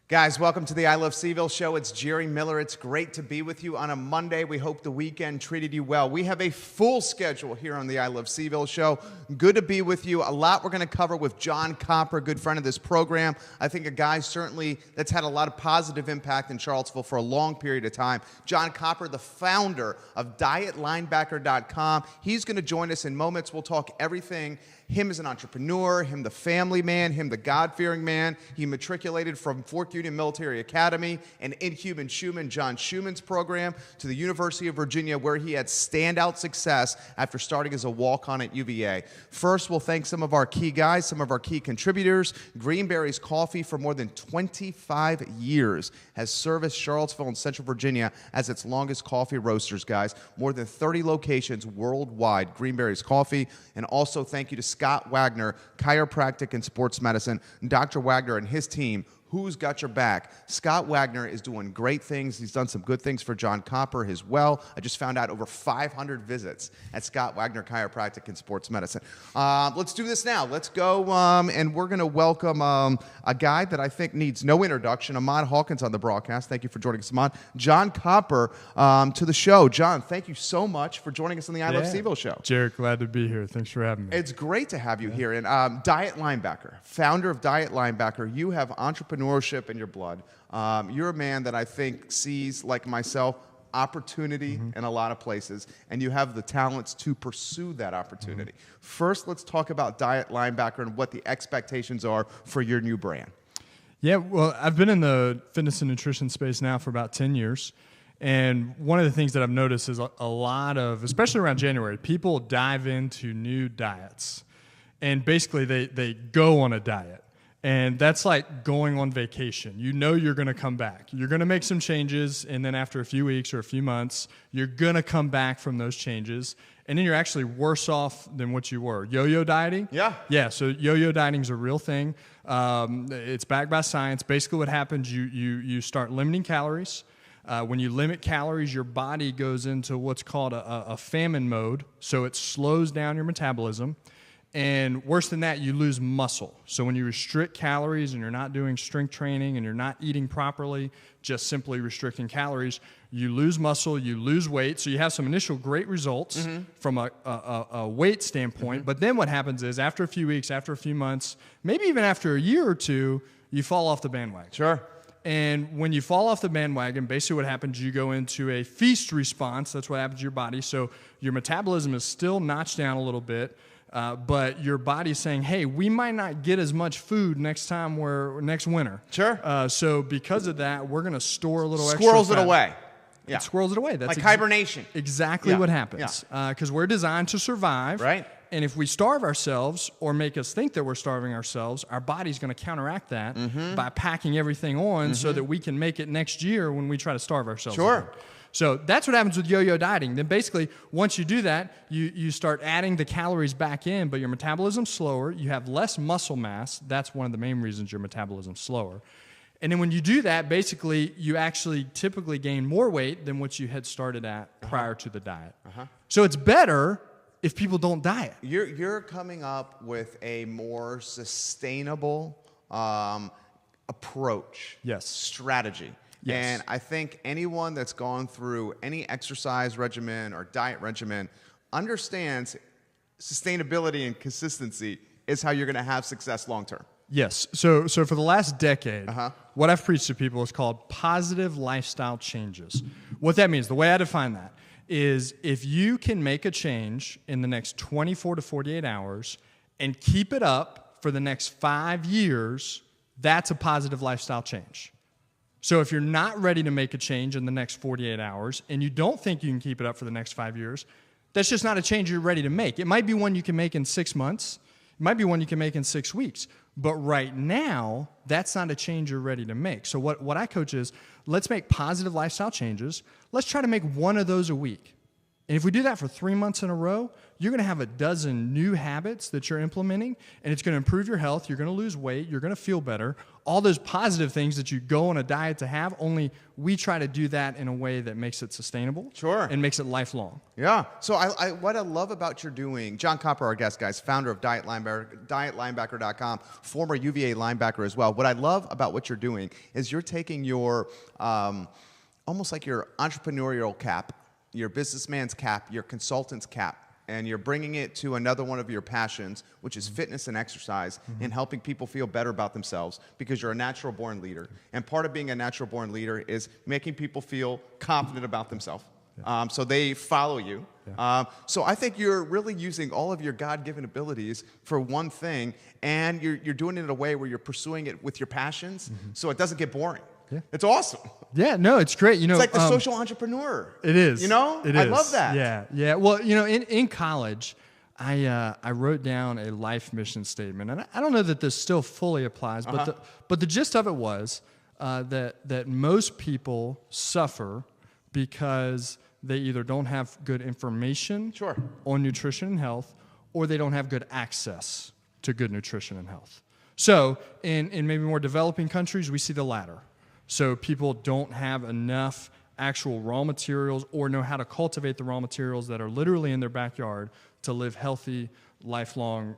Guys, welcome to the I Love CVille Show. It's Jerry Miller. It's great to be with you on a Monday. We hope the weekend treated you well. We have a full schedule here on the I Love CVille Show. Good to be with you. A lot we're going to cover with Jon Copper, a good friend of this program. I think a guy certainly that's had a lot of positive impact in Charlottesville for a long period of time. Jon Copper, the founder of DietLinebacker.com. He's going to join us in moments. We'll talk everything. Him as an entrepreneur, him the family man, him the God-fearing man. He matriculated from Fort Union Military Academy and Inhuman Schumann, John Schumann's program, to the University of Virginia, where he had standout success after starting as a walk-on at UVA. First, we'll thank some of our key guys, some of our key contributors. Greenberry's Coffee, for more than 25 years, has serviced Charlottesville and Central Virginia as its longest coffee roasters, guys. More than 30 locations worldwide, Greenberry's Coffee. And also thank you to Scott Wagner, Chiropractic and Sports Medicine. Dr. Wagner and his team, who's got your back? Scott Wagner is doing great things. He's done some good things for Jon Copper as well. I just found out over 500 visits at Scott Wagner Chiropractic and Sports Medicine. Let's do this now. Let's go, and we're going to welcome a guy that I think needs no introduction. Ahmad Hawkins on the broadcast. Thank you for joining us, Ahmad. Jon Copper to the show. Jon, thank you so much for joining us on the I Love CVille Show. Jared, glad to be here. Thanks for having me. It's great to have you here. And Diet Linebacker, founder of Diet Linebacker, you have entrepreneurship in your blood. You're a man that I think sees, like myself, opportunity in a lot of places, and you have the talents to pursue that opportunity. First, let's talk about Diet Linebacker and what the expectations are for your new brand. Yeah, well, I've been in the fitness and nutrition space now for about 10 years. And one of the things that I've noticed is a lot of, especially around January, people dive into new diets. And basically, they go on a diet. And that's like going on vacation. You know you're going to come back. You're going to make some changes, and then after a few weeks or a few months, you're going to come back from those changes, and then you're actually worse off than what you were. Yo-yo dieting? Yeah. Yeah, so yo-yo dieting is a real thing. It's backed by science. Basically what happens, you start limiting calories. When you limit calories, your body goes into what's called a famine mode, so it slows down your metabolism. And worse than that, you lose muscle. So when you restrict calories and you're not doing strength training and you're not eating properly, just simply restricting calories, you lose muscle, you lose weight. So you have some initial great results from a weight standpoint. But then what happens is after a few weeks, after a few months, maybe even after a year or two, you fall off the bandwagon. Sure. And when you fall off the bandwagon, basically what happens, you go into a feast response. That's what happens to your body. So your metabolism is still notched down a little bit. But your body's saying, hey, we might not get as much food next winter. Sure. So because of that, we're going to store a little extra Squirrels fat. it away. Yeah. It squirrels it away. That's like hibernation. Exactly what happens. Because we're designed to survive. Right. And if we starve ourselves or make us think that we're starving ourselves, our body's going to counteract that by packing everything on so that we can make it next year when we try to starve ourselves. Sure. Again. So that's what happens with yo-yo dieting. Then basically, once you do that, you start adding the calories back in, but your metabolism's slower. You have less muscle mass. That's one of the main reasons your metabolism's slower. And then when you do that, basically, you actually typically gain more weight than what you had started at prior to the diet. So it's better if people don't diet. You're coming up with a more sustainable approach, strategy. Yes. And I think anyone that's gone through any exercise regimen or diet regimen understands sustainability and consistency is how you're going to have success long term. Yes. So for the last decade, what I've preached to people is called positive lifestyle changes. What that means, the way I define that, is if you can make a change in the next 24 to 48 hours and keep it up for the next 5 years, that's a positive lifestyle change. So if you're not ready to make a change in the next 48 hours and you don't think you can keep it up for the next 5 years, that's just not a change you're ready to make. It might be one you can make in 6 months. It might be one you can make in 6 weeks. But right now, that's not a change you're ready to make. So what I coach is, let's make positive lifestyle changes. Let's try to make one of those a week. And if we do that for 3 months in a row, you're going to have a dozen new habits that you're implementing, and it's going to improve your health. You're going to lose weight. You're going to feel better. All those positive things that you go on a diet to have, only we try to do that in a way that makes it sustainable. Sure. And makes it lifelong. Yeah. So what I love about your doing, Jon Copper, our guest, guys, founder of dietlinebacker.com, former UVA linebacker as well. What I love about what you're doing is you're taking your, almost like your entrepreneurial cap, your businessman's cap, your consultant's cap, and you're bringing it to another one of your passions, which is fitness and exercise, and helping people feel better about themselves because you're a natural-born leader. And part of being a natural-born leader is making people feel confident about themselves. So they follow you. So I think you're really using all of your God-given abilities for one thing, and you're doing it in a way where you're pursuing it with your passions, so it doesn't get boring. Yeah. It's awesome. Yeah, no, it's great. You know, it's like the social entrepreneur. It is. You know? It is. I love that. Yeah, yeah. Well, you know, in college, I wrote down a life mission statement, and I don't know that this still fully applies, but the gist of it was that most people suffer because they either don't have good information on nutrition and health, or they don't have good access to good nutrition and health. So in maybe more developing countries, we see the latter. So people don't have enough actual raw materials or know how to cultivate the raw materials that are literally in their backyard to live healthy, lifelong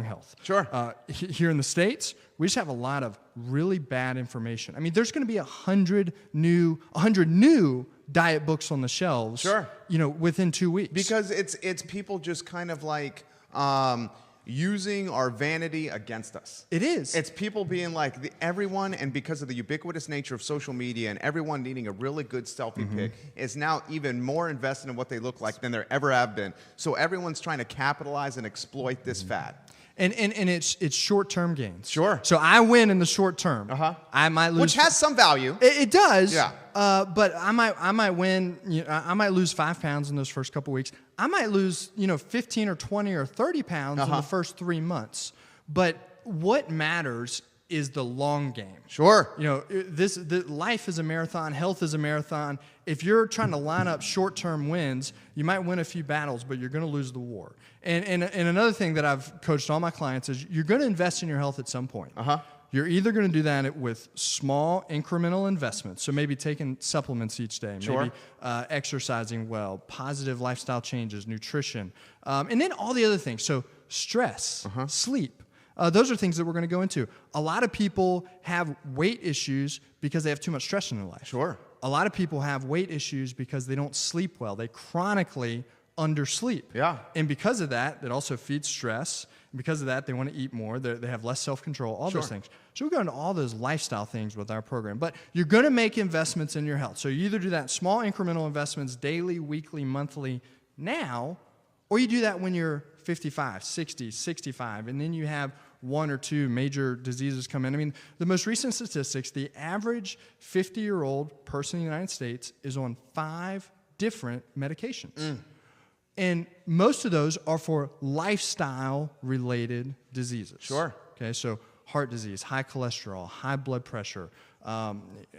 health. Sure. Here in the States, we just have a lot of really bad information. I mean, there's going to be 100 new diet books on the shelves. Sure. You know, within 2 weeks. Because it's people just kind of like using our vanity against us. It is. It's people being like, everyone, and because of the ubiquitous nature of social media and everyone needing a really good selfie pic, is now even more invested in what they look like than there ever have been. So everyone's trying to capitalize and exploit this fad. And it's short-term gains. Sure. So I win in the short term. I might lose. Which has some value. It does. Yeah. But I might win. You know, I might lose 5 pounds in those first couple weeks. I might lose 15 or 20 or 30 pounds in the first 3 months. But what matters is the long game. Sure. You know, life is a marathon. Health is a marathon. If you're trying to line up short-term wins, you might win a few battles, but you're going to lose the war. And another thing that I've coached all my clients is you're going to invest in your health at some point. You're either going to do that with small incremental investments, so maybe taking supplements each day, maybe exercising well, positive lifestyle changes, nutrition, and then all the other things. So stress, sleep. Those are things that we're going to go into. A lot of people have weight issues because they have too much stress in their life. Sure. A lot of people have weight issues because they don't sleep well. They chronically undersleep. Yeah. And because of that, it also feeds stress. And because of that, they want to eat more. They have less self-control, all those things. So we go into all those lifestyle things with our program. But you're going to make investments in your health. So you either do that small incremental investments daily, weekly, monthly now, or you do that when you're 55, 60, 65, and then you have 1 or 2 major diseases come in. I mean, the most recent statistics, the average 50-year-old person in the United States is on 5 different medications. And most of those are for lifestyle-related diseases. Sure. Okay, so heart disease, high cholesterol, high blood pressure,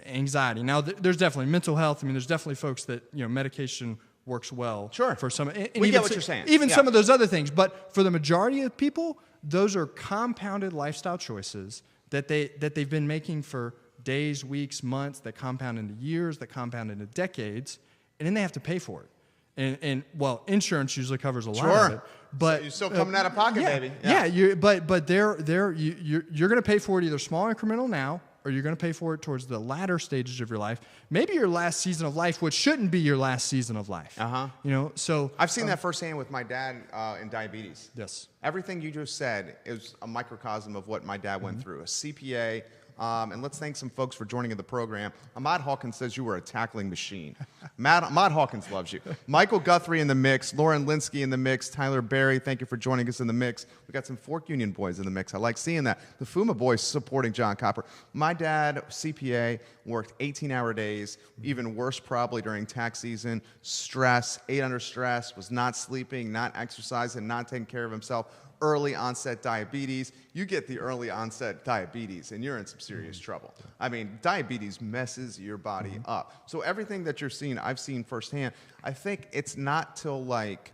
anxiety. Now, there's definitely mental health. I mean, there's definitely folks that, medication works well for some. And we get what you're saying. Even some of those other things. But for the majority of people, those are compounded lifestyle choices that they've been making for days, weeks, months, that compound into years, that compound into decades, and then they have to pay for it. And insurance usually covers a lot of it. But so you're still coming out of pocket, baby. But you're going to pay for it either small incremental now, or you're going to pay for it towards the latter stages of your life. Maybe your last season of life, which shouldn't be your last season of life. So I've seen that firsthand with my dad in diabetes. Yes. Everything you just said is a microcosm of what my dad went through. A CPA. And let's thank some folks for joining in the program. Ahmad Hawkins says you were a tackling machine. Ahmad Hawkins loves you. Michael Guthrie in the mix. Lauren Linsky in the mix. Tyler Berry, thank you for joining us in the mix. We got some Fork Union boys in the mix. I like seeing that. The Fuma boys supporting Jon Copper. My dad, CPA, worked 18-hour days, even worse probably during tax season. Stress, ate under stress, was not sleeping, not exercising, not taking care of himself. early onset diabetes. You get the early onset diabetes and you're in some serious trouble. I mean, diabetes messes your body up. So everything that you're seeing, I've seen firsthand. I think it's not till like,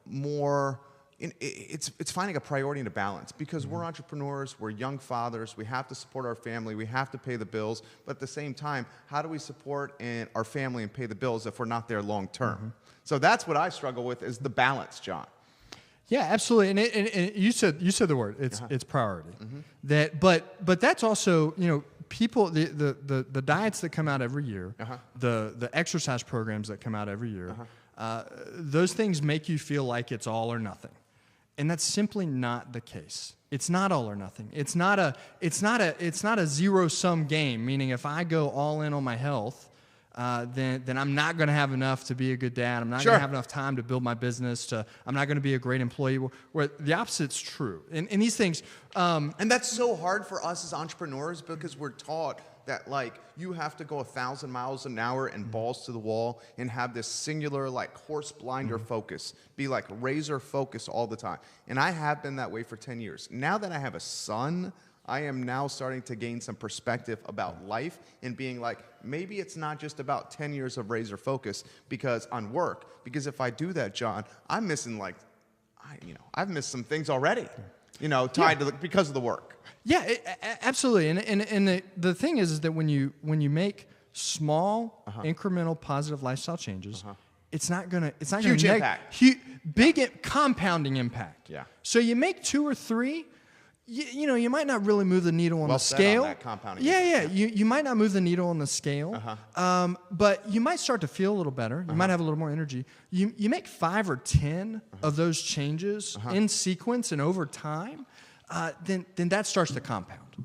more, it's finding a priority and a balance, because we're entrepreneurs, we're young fathers, we have to support our family, we have to pay the bills, but at the same time, how do we support our family and pay the bills if we're not there long term? So that's what I struggle with, is the balance, Jon. Yeah, absolutely. And you said the word. It's priority. But that's also, people, the diets that come out every year, the exercise programs that come out every year, those things make you feel like it's all or nothing. And that's simply not the case. It's not all or nothing. It's not a zero-sum game, meaning if I go all in on my health, then I'm not going to have enough to be a good dad. I'm not going to have enough time to build my business. I'm not going to be a great employee. Where the opposite's true. And these things... and that's so hard for us as entrepreneurs, because we're taught that, like, you have to go 1,000 miles an hour and balls to the wall and have this singular, like, horse blinder focus, be like razor focus all the time. And I have been that way for 10 years. Now that I have a son, I am now starting to gain some perspective about life and being like, maybe it's not just about 10 years of razor focus on work. Because if I do that, Jon, I'm missing I've missed some things already, tied to because of the work. Yeah, absolutely. And the thing is that when you make small, incremental, positive lifestyle changes, it's not gonna huge impact, big compounding impact. Yeah. So you make 2 or 3. You might not really move the needle on the scale. On that compounding. Yeah. You might not move the needle on the scale, but you might start to feel a little better. You might have a little more energy. You make 5 or 10 of those changes in sequence and over time, then that starts to compound.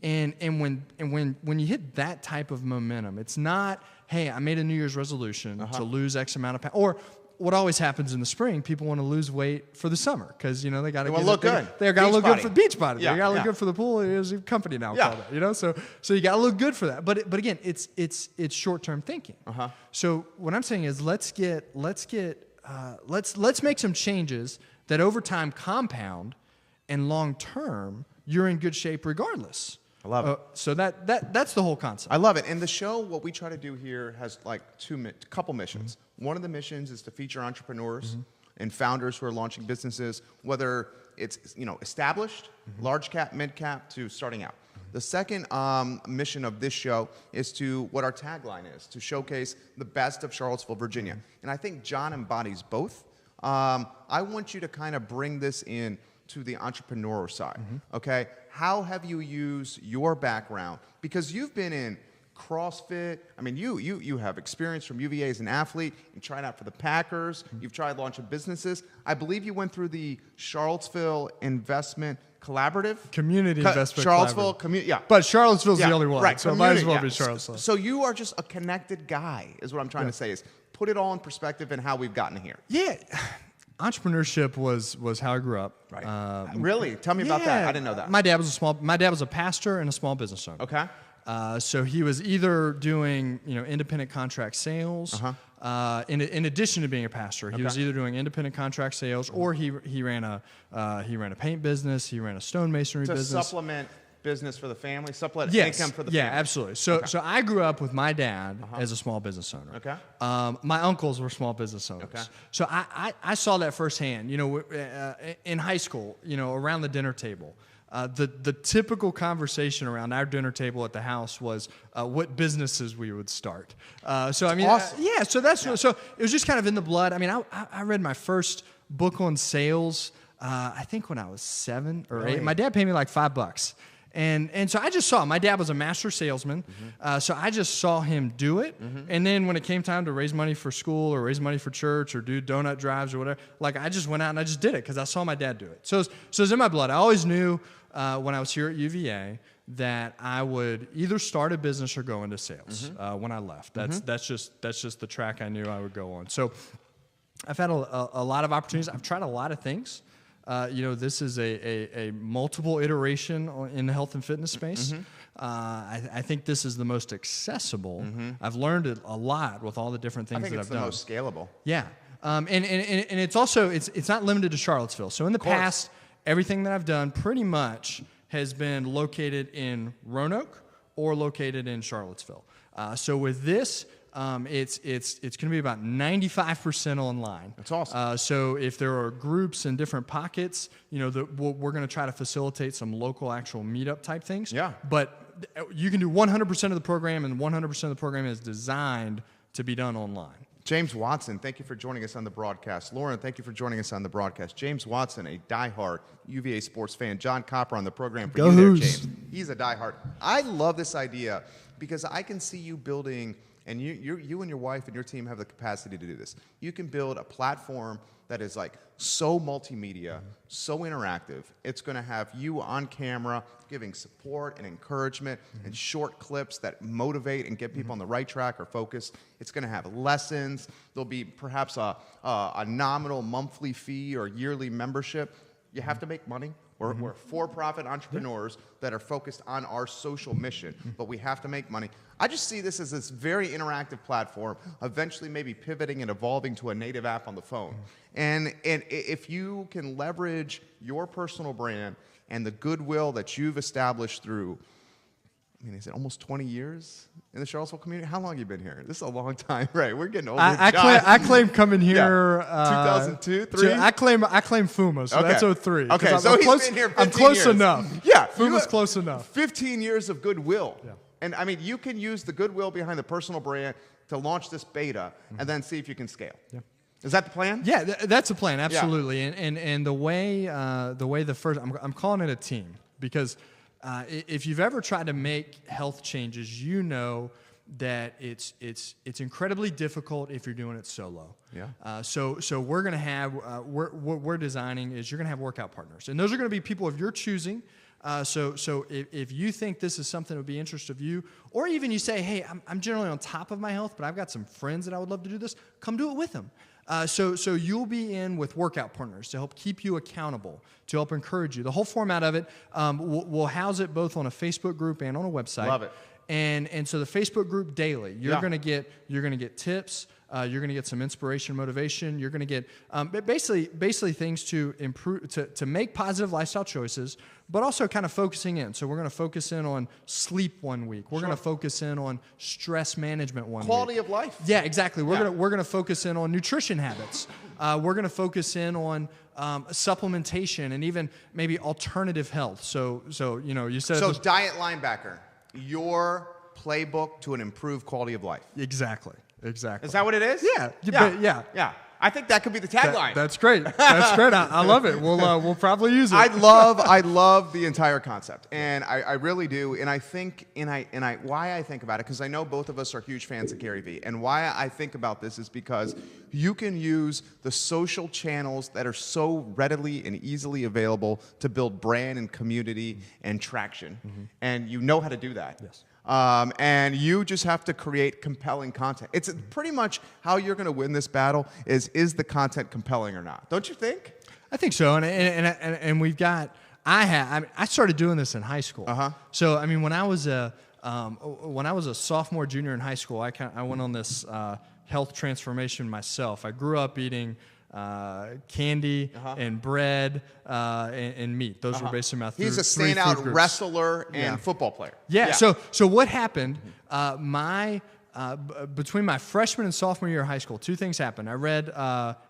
And when you hit that type of momentum, it's not, hey, I made a New Year's resolution to lose X amount of pounds, or what always happens in the spring, people want to lose weight for the summer because they got to look good. They got to look good for the beach body. Yeah, they got to look good for the pool. There's a company now called it. So you got to look good for that. But again, it's short-term thinking. So what I'm saying is let's make some changes that over time compound, and long-term you're in good shape regardless. I love it. So that's the whole concept. I love it. And the show, what we try to do here, has like couple missions. One of the missions is to feature entrepreneurs and founders who are launching businesses, whether it's established, large cap, mid cap, to starting out. The second mission of this show is to what our tagline is, to showcase the best of Charlottesville, Virginia. And I think Jon embodies both. I want you to kind of bring this in to the entrepreneur side, okay? How have you used your background? Because you've been in CrossFit. I mean, you have experience from UVA as an athlete. You tried out for the Packers. You've tried launching businesses. I believe you went through the Charlottesville Investment Collaborative. Community Investment Charlottesville Collaborative. But Charlottesville's the only one, right, so it might as well be Charlottesville. So you are just a connected guy, is what I'm trying to say, is put it all in perspective and how we've gotten here. Yeah. Entrepreneurship was how I grew up. Right. Really? Tell me about that. I didn't know that. My dad was a pastor and a small business owner. Okay. So he was either doing independent contract sales. In addition to being a pastor, he was either doing independent contract sales or he ran a paint business. He ran a stonemasonry business. To supplement business for the family, supplement income for the family. Yeah, absolutely. So I grew up with my dad as a small business owner. Okay. My uncles were small business owners. Okay. So I saw that firsthand. In high school, around the dinner table. The typical conversation around our dinner table at the house was what businesses we would start. So I mean, awesome. So it was just kind of in the blood. I mean, I read my first book on sales. I think when I was 7 or 8. My dad paid me like $5. And so I just saw, my dad was a master salesman, so I just saw him do it. And then when it came time to raise money for school or raise money for church or do donut drives or whatever, like I just went out and I just did it because I saw my dad do it. So it was in my blood. I always knew when I was here at UVA that I would either start a business or go into sales when I left. That's just the track I knew I would go on. So I've had a lot of opportunities. I've tried a lot of things. This is a multiple iteration in the health and fitness space. I think this is the most accessible. I've learned a lot with all the different things that I've done. I think it's the most scalable. Yeah. And it's also it's not limited to Charlottesville. So in the past, everything that I've done pretty much has been located in Roanoke or located in Charlottesville. So with this, it's going to be about 95% online. That's awesome. So if there are groups in different pockets, we're going to try to facilitate some local actual meetup type things. Yeah. But you can do 100% of the program, and 100% of the program is designed to be done online. James Watson, thank you for joining us on the broadcast. Lauren, thank you for joining us on the broadcast. James Watson, a diehard UVA sports fan. Jon Copper on the program for Go you there, Hoos. James. He's a diehard. I love this idea because I can see you building, and you and your wife and your team have the capacity to do this. You can build a platform that is like so multimedia, so interactive. It's going to have you on camera giving support and encouragement and short clips that motivate and get people on the right track or focused. It's going to have lessons. There'll be perhaps a nominal monthly fee or yearly membership. You have to make money. We're for-profit entrepreneurs that are focused on our social mission, but we have to make money. I just see this as this very interactive platform, eventually maybe pivoting and evolving to a native app on the phone. And if you can leverage your personal brand and the goodwill that you've established through, is it almost 20 years in the Charlottesville community? How long have you been here? This is a long time, right? We're getting older. I claim coming here. 2002, 3? I claim FUMA, so that's 03. Okay, so he's been here 15 I'm close years. enough. Yeah. FUMA's close enough. 15 years of goodwill. Yeah. And you can use the goodwill behind the personal brand to launch this beta and then see if you can scale. Yeah. Is that the plan? Yeah, that's a plan, absolutely. Yeah. And the way the first, I'm calling it a team, because if you've ever tried to make health changes, you know that it's incredibly difficult if you're doing it solo. Yeah. So we're gonna have what we're designing is you're gonna have workout partners, and those are gonna be people of your choosing. So if you think this is something that would be interest of you, or even you say, hey, I'm generally on top of my health, but I've got some friends that I would love to do this, come do it with them. So you'll be in with workout partners to help keep you accountable, to help encourage you. The whole format of it, we'll house it both on a Facebook group and on a website. Love it. And so the Facebook group daily, you're gonna get tips. You're going to get some inspiration, motivation. You're going to get basically things to improve, to make positive lifestyle choices, but also kind of focusing in. So we're going to focus in on sleep one week. We're going to focus in on stress management one week. Quality of life. Yeah, exactly. We're going to focus in on nutrition habits. We're going to focus in on supplementation and even maybe alternative health. So you said diet linebacker, your playbook to an improved quality of life. Exactly. Is that what it is? Yeah. Yeah. I think that could be the tagline. That's great. That's great. I love it. We'll probably use it. I love the entire concept, and I really do. And I think, why I think about it, because I know both of us are huge fans of Gary Vee, and why I think about this is because you can use the social channels that are so readily and easily available to build brand and community and traction, and you know how to do that. Yes. And you just have to create compelling content. It's pretty much how you're going to win this battle is the content compelling or not? Don't you think? I think so. And we've got, I started doing this in high school. So, when I was a sophomore, junior in high school, I went on this health transformation myself. I grew up eating candy and bread and meat. Those were basically my He's a standout wrestler and football player. Yeah. So what happened? Between my freshman and sophomore year of high school, two things happened. I read.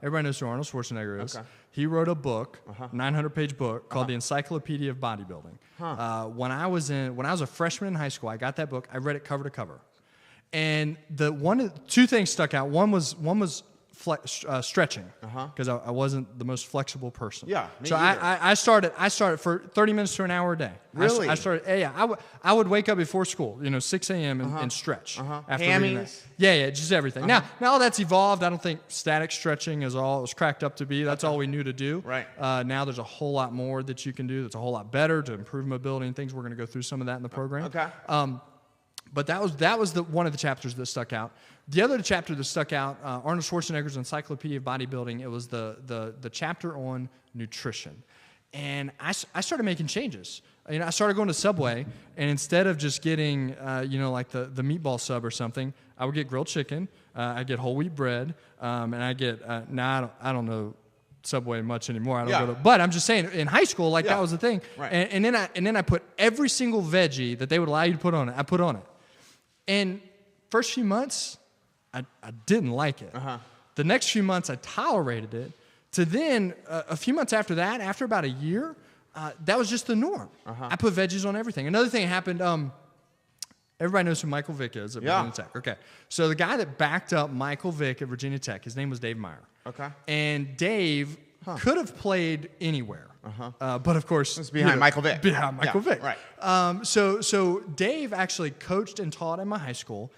Everybody knows who Arnold Schwarzenegger is. Okay. He wrote a book, 900-page book called the Encyclopedia of Bodybuilding. When I was a freshman in high school, I got that book. I read it cover to cover, and two things stuck out. One was stretching, because I wasn't the most flexible person. Yeah, me so I started for 30 minutes to an hour a day. Really? I started. I would wake up before school, 6 a.m. and stretch. After reading that. Yeah, just everything. Now all that's evolved. I don't think static stretching is all it was cracked up to be. That's all we knew to do. Right. Now there's a whole lot more that you can do. That's a whole lot better to improve mobility and things. We're going to go through some of that in the program. Okay. But that was one of the chapters that stuck out. The other chapter that stuck out, Arnold Schwarzenegger's Encyclopedia of Bodybuilding. It was the chapter on nutrition, and I started making changes. I started going to Subway, and instead of just getting, like the meatball sub or something, I would get grilled chicken. I get whole wheat bread, and I get I don't know Subway much anymore. I don't go to, but I'm just saying in high school, that was the thing. Right. And then I put every single veggie that they would allow you to put on it. I put on it, and first few months, I didn't like it. The next few months, I tolerated it. To then a few months after that, after about a year, that was just the norm. I put veggies on everything. Another thing happened. Everybody knows who Michael Vick is at Virginia Tech. Okay, so the guy that backed up Michael Vick at Virginia Tech, his name was Dave Meyer. Okay. And Dave could have played anywhere. But of course, it was behind Michael Vick. Behind Michael Vick. Right. So Dave actually coached and taught in my high school.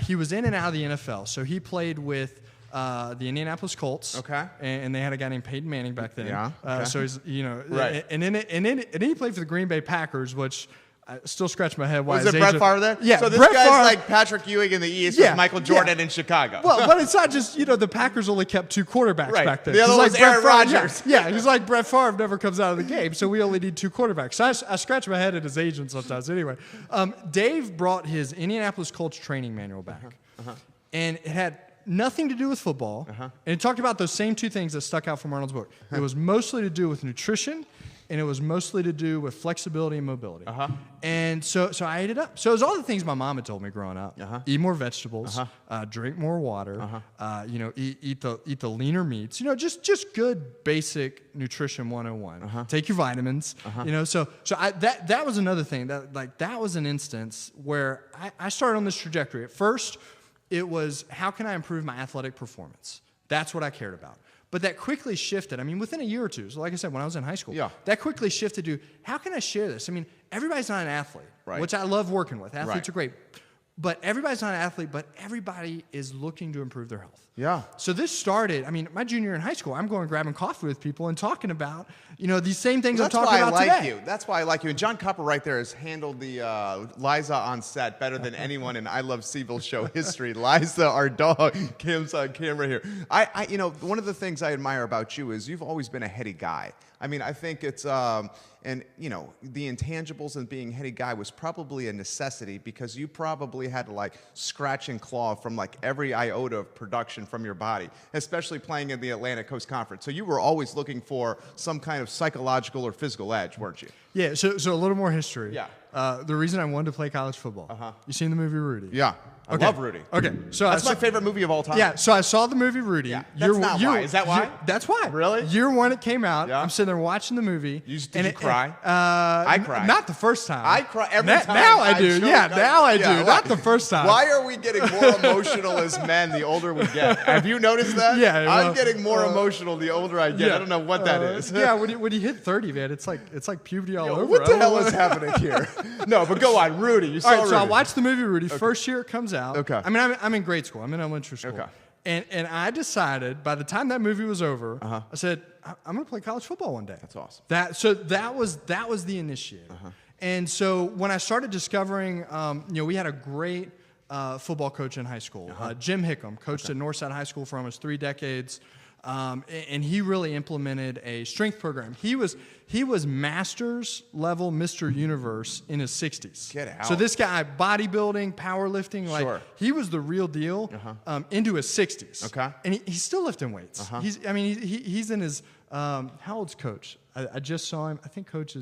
He was in and out of the NFL. So he played with the Indianapolis Colts. Okay. And they had a guy named Peyton Manning back then. Yeah. Okay. So he's, right. And then he played for the Green Bay Packers, which I still scratch my head. Why was it Brett Favre there? Yeah. So this Brett guy's Favre, like Patrick Ewing in the East with Michael Jordan in Chicago. Well, but it's not just, the Packers only kept 2 quarterbacks back then. The other one's Aaron Rodgers. Yeah, he's like Brett Favre never comes out of the game, so we only need 2 quarterbacks. So I scratch my head at his agent sometimes. Anyway, Dave brought his Indianapolis Colts training manual back, and it had nothing to do with football, and it talked about those same 2 things that stuck out from Arnold's book. It was mostly to do with nutrition, and it was mostly to do with flexibility and mobility. And so I ate it up. So it was all the things my mom had told me growing up. Eat more vegetables, drink more water, eat the leaner meats. Just good basic nutrition 101. Take your vitamins. So that was another thing. That was an instance where I started on this trajectory. At first, it was how can I improve my athletic performance? That's what I cared about. But that quickly shifted. I mean, within a year or two. So like I said, when I was in high school, that quickly shifted to how can I share this? I mean, everybody's not an athlete, which I love working with. Athletes are great. But everybody's not an athlete, but everybody is looking to improve their health. Yeah. So this started, my junior year in high school, I'm going grabbing coffee with people and talking about, these same things I'm talking about today. That's why I like you. And Jon Copper right there has handled the Liza on set better than anyone in I Love CVille Show history. Liza, our dog, Kim's on camera here. One of the things I admire about you is you've always been a heady guy. I think it's, the intangibles and being a heady guy was probably a necessity because you probably had to scratch and claw from every iota of production from your body, especially playing in the Atlantic Coast Conference. So you were always looking for some kind of psychological or physical edge, weren't you? Yeah, so a little more history. Yeah. The reason I wanted to play college football. You seen the movie Rudy? Yeah. I love Rudy. Okay, so that's my favorite movie of all time. Yeah, so I saw the movie Rudy. Yeah, that's not why. Is that why? That's why. Really? Year 1 it came out. Yeah. I'm sitting there watching the movie. Did you cry? I cried. Not the first time. I cry every time. Now I do. Now I do. Not the first time. Why are we getting more emotional as men the older we get? Have you noticed that? Yeah. I'm getting more emotional the older I get. I don't know what that is. Yeah, when you hit 30, man, it's like puberty all over. What the hell is happening here? No, but go on. Rudy. You saw Rudy. So I watched the movie Rudy. Okay. First year it comes out. Okay. I'm in grade school. I'm in elementary school. Okay. And I decided by the time that movie was over, I said, I'm going to play college football one day. That's awesome. That was the initiator. And so when I started discovering, we had a great football coach in high school, Jim Hickam, coached at Northside High School for almost 3 decades. And he really implemented a strength program. He was master's level Mr. Universe in his 60s. Get out. So this guy, bodybuilding, powerlifting, he was the real deal into his 60s. Okay. And he's still lifting weights. He's in his how old's Coach? I just saw him. I think Coach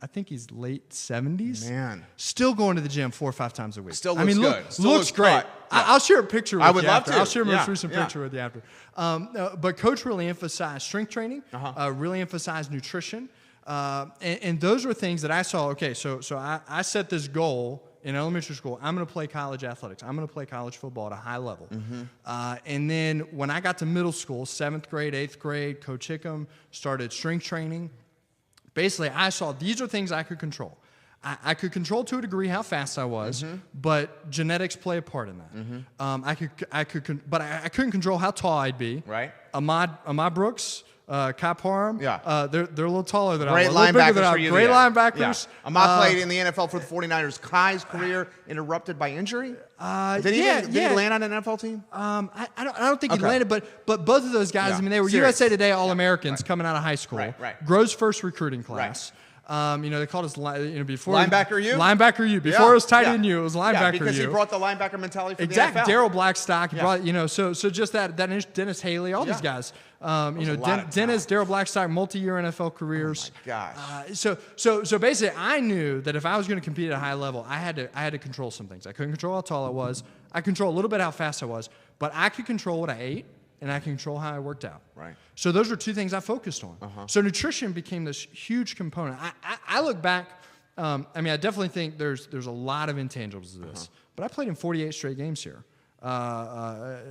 I think he's late 70s. Man. Still going to the gym 4 or 5 times a week. Still looks good. Still looks great. Yeah. I'll share a picture with you. I would love to. I'll share a most recent picture with you after. But Coach really emphasized strength training, really emphasized nutrition. And those were things that I saw. Okay, so I set this goal in elementary school. I'm going to play college athletics. I'm going to play college football at a high level. And then when I got to middle school, 7th grade, 8th grade, Coach Hickam started strength training. Basically, I saw these are things I could control. I could control to a degree how fast I was, but genetics play a part in that. But I couldn't control how tall I'd be. Right. Ahmad Brooks, Kai Parham, they're a little taller than I was. Great linebackers for you. Great linebackers. Yeah. Ahmad played in the NFL for the 49ers. Kai's career interrupted by injury? Did he land on an NFL team? I don't think he landed, but both of those guys, they were USA Today All-Americans coming out of high school. Right. Grove's first recruiting class. Right. They called us before Linebacker U? Linebacker U. Before it was tight end U, it was linebacker U. Because he brought the linebacker mentality for exactly. the NFL. Darryl Blackstock brought, so just that Dennis Haley, all these guys. Dennis, Darryl Blackstock, multi-year NFL careers. Oh my gosh. So basically, I knew that if I was going to compete at a high level, I had to control some things. I couldn't control how tall I was. I control a little bit how fast I was, but I could control what I ate, and I can control how I worked out. Right. So those are two things I focused on. So nutrition became this huge component. I look back. I definitely think there's a lot of intangibles to this, but I played in 48 straight games here.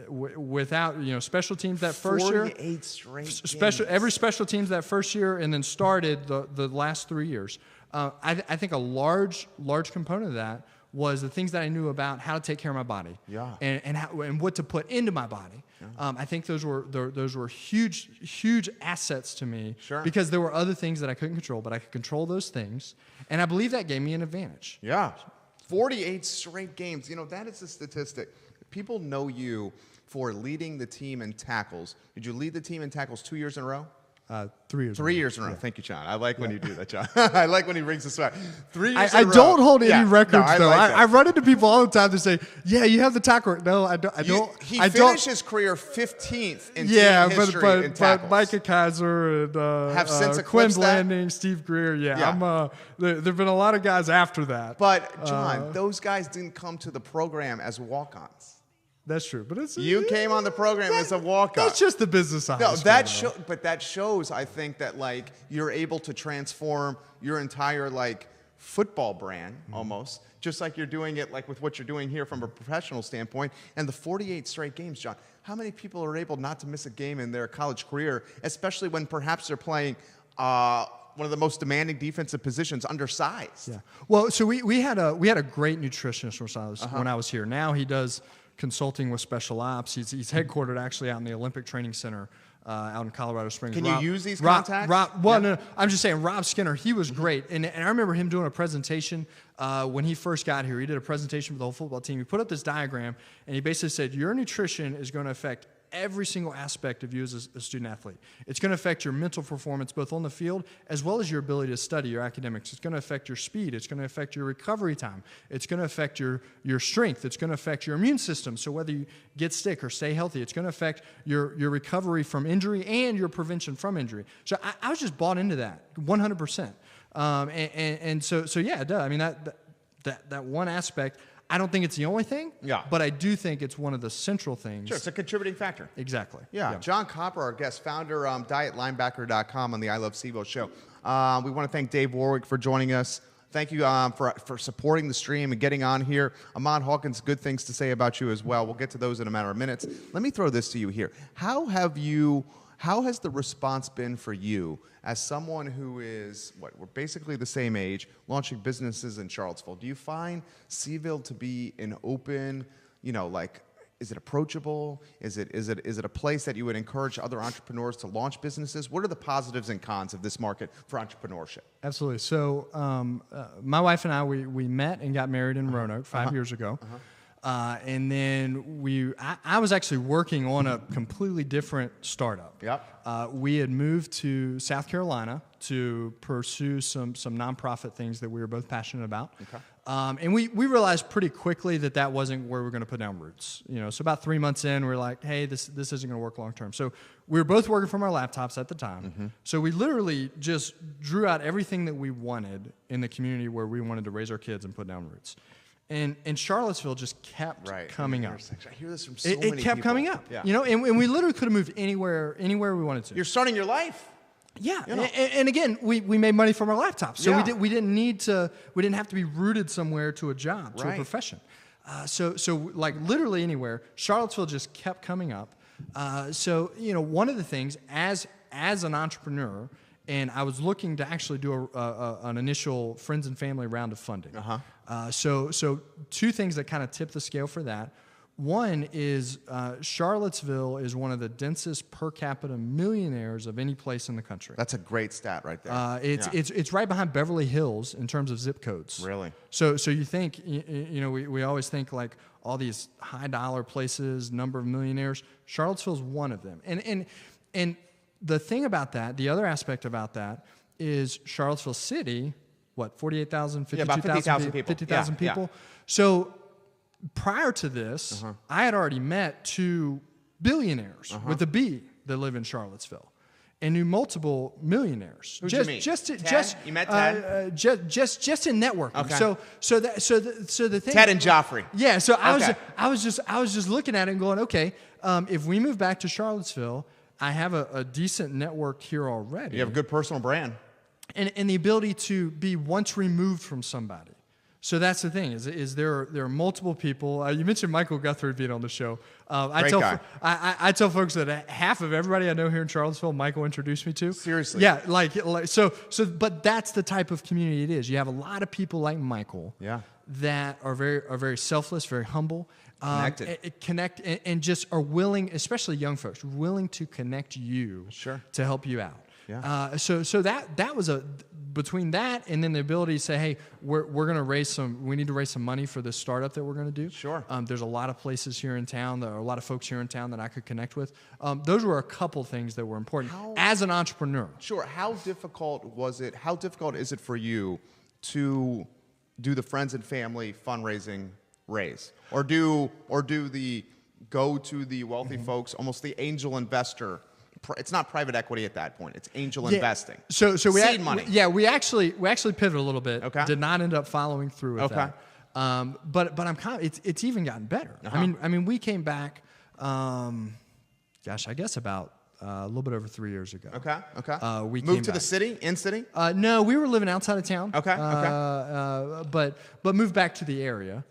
Without special teams that first year, 48 straight games. Every special teams that first year, and then started the last 3 years. I think a large component of that was the things that I knew about how to take care of my body, and what to put into my body. I think those were huge assets to me, because there were other things that I couldn't control, but I could control those things, and I believe that gave me an advantage. 48 straight games. That is a statistic. People know you for leading the team in tackles. Did you lead the team in tackles 2 years in a row? 3 years. 3 years in a row. Thank you, John. I like when you do that, John. I like when he rings the swag. 3 years in a row. I don't hold any records, though. Like I run into people all the time that say, "Yeah, you have the tackle." No, I don't. He finished his career 15th in team history in tackles. But Micah Kaiser and have since Quinn Blanding, Steve Greer. There've been a lot of guys after that. But John, those guys didn't come to the program as walk-ons. That's true, but you came on the program as a walk-on. That's just the business side. No, but that shows, I think, that you're able to transform your entire football brand almost, just like you're doing it with what you're doing here from a professional standpoint. And the 48 straight games, John. How many people are able not to miss a game in their college career, especially when perhaps they're playing one of the most demanding defensive positions, undersized? Yeah. Well, so we had a great nutritionist when I was here. Now he does consulting with special ops. He's headquartered actually out in the Olympic Training Center out in Colorado Springs. Can you use these contacts? No, I'm just saying Rob Skinner, he was great. And I remember him doing a presentation when he first got here. He did a presentation for the whole football team. He put up this diagram, and he basically said, your nutrition is going to affect every single aspect of you as a student athlete. It's going to affect your mental performance both on the field as well as your ability to study, your academics. It's going to affect your speed. It's going to affect your recovery time. It's going to affect your strength. It's going to affect your immune system. So whether you get sick or stay healthy, it's going to affect your recovery from injury and your prevention from injury. So I was just bought into that 100%. And so yeah, it does. I mean, that one aspect, I don't think it's the only thing, but I do think it's one of the central things. Sure, it's a contributing factor. Exactly. Yeah. Jon Copper, our guest, founder, dietlinebacker.com on the I Love CVille Show. We want to thank Dave Warwick for joining us. Thank you for supporting the stream and getting on here. Ahmad Hawkins, good things to say about you as well. We'll get to those in a matter of minutes. Let me throw this to you here. How has the response been for you as someone who is, we're basically the same age, launching businesses in Charlottesville? Do you find CVille to be an open, is it approachable? Is it a place that you would encourage other entrepreneurs to launch businesses? What are the positives and cons of this market for entrepreneurship? Absolutely. So my wife and I, we met and got married in Roanoke 5 years ago. And then I was actually working on a completely different startup. We had moved to South Carolina to pursue some nonprofit things that we were both passionate about. And we realized pretty quickly that wasn't where we were going to put down roots. So about 3 months in, we were like, hey, this isn't going to work long term. So we were both working from our laptops at the time. So we literally just drew out everything that we wanted in the community where we wanted to raise our kids and put down roots. And Charlottesville just kept coming up. I hear this from so many people. It kept coming up. And we literally could have moved anywhere we wanted to. You're starting your life. Yeah, and again, we made money from our laptops, so we didn't have to be rooted somewhere to a job, to a profession. So literally anywhere, Charlottesville just kept coming up. So one of the things as an entrepreneur, and I was looking to actually do an initial friends and family round of funding. So two things that kind of tipped the scale for that. One is Charlottesville is one of the densest per capita millionaires of any place in the country. That's a great stat right there. It's right behind Beverly Hills in terms of zip codes. Really? So you think, we always think like all these high dollar places, number of millionaires. Charlottesville's one of them. And the thing about that, the other aspect about that is Charlottesville City, what, 48,000, about 50,000 people. 50,000 Yeah, people. So prior to this, I had already met 2 billionaires with a B that live in Charlottesville, and knew multiple millionaires. Who'd you meet? Ted? You met Ted? Just in networking. Okay. So the thing. Ted and Joffrey. Yeah. So I was just looking at it and going, okay, if we move back to Charlottesville, I have a decent network here already. You have a good personal brand. And the ability to be once removed from somebody. So that's the thing, is there are multiple people. You mentioned Michael Guthrie being on the show. Great guy. I tell folks that half of everybody I know here in Charlottesville, Michael introduced me to. Seriously. Yeah, but that's the type of community it is. You have a lot of people like Michael that are very selfless, very humble. Connected. And just are willing, especially young folks, willing to connect you to help you out. Yeah. So that was between that and then the ability to say, hey, we're going to we need to raise some money for this startup that we're going to do. Sure. There's a lot of places here in town, there are a lot of folks here in town that I could connect with. Those were a couple things that were important as an entrepreneur. Sure. How difficult is it for you to do the friends and family fundraising raise, or do the go to the wealthy folks, almost the angel investor? It's not private equity at that point. It's angel investing. So we seed money. We actually pivoted a little bit. Okay. Did not end up following through with that. But I'm it's even gotten better. I mean we came back. I guess about a little bit over 3 years ago. Okay. We moved to back. the city, in city. No, we were living outside of town. Okay. But moved back to the area.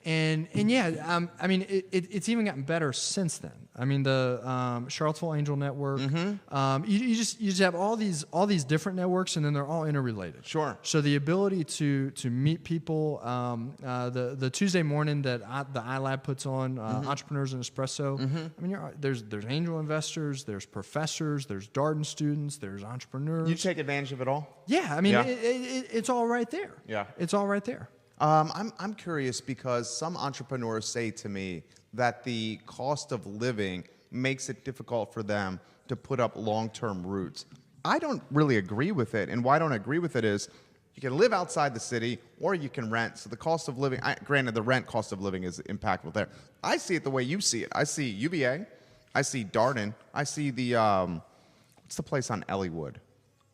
And yeah, I mean, it's even gotten better since then. I mean, the Charlottesville Angel Network. You just have all these different networks, and then they're all interrelated. Sure. So the ability to meet people, the Tuesday morning that the iLab puts on, Entrepreneurs and Espresso. I mean, there's angel investors, there's professors, there's Darden students, there's entrepreneurs. You take advantage of it all? Yeah, I mean, it's all right there. Yeah, it's all right there. I'm curious because some entrepreneurs say to me that the cost of living makes it difficult for them to put up long-term roots. I don't really agree with it, and why I don't agree with it is you can live outside the city or you can rent. So the cost of living, granted, the rent cost of living is impactful there. I see it the way you see it. I see UVA, I see Darden, I see the what's the place on Elliewood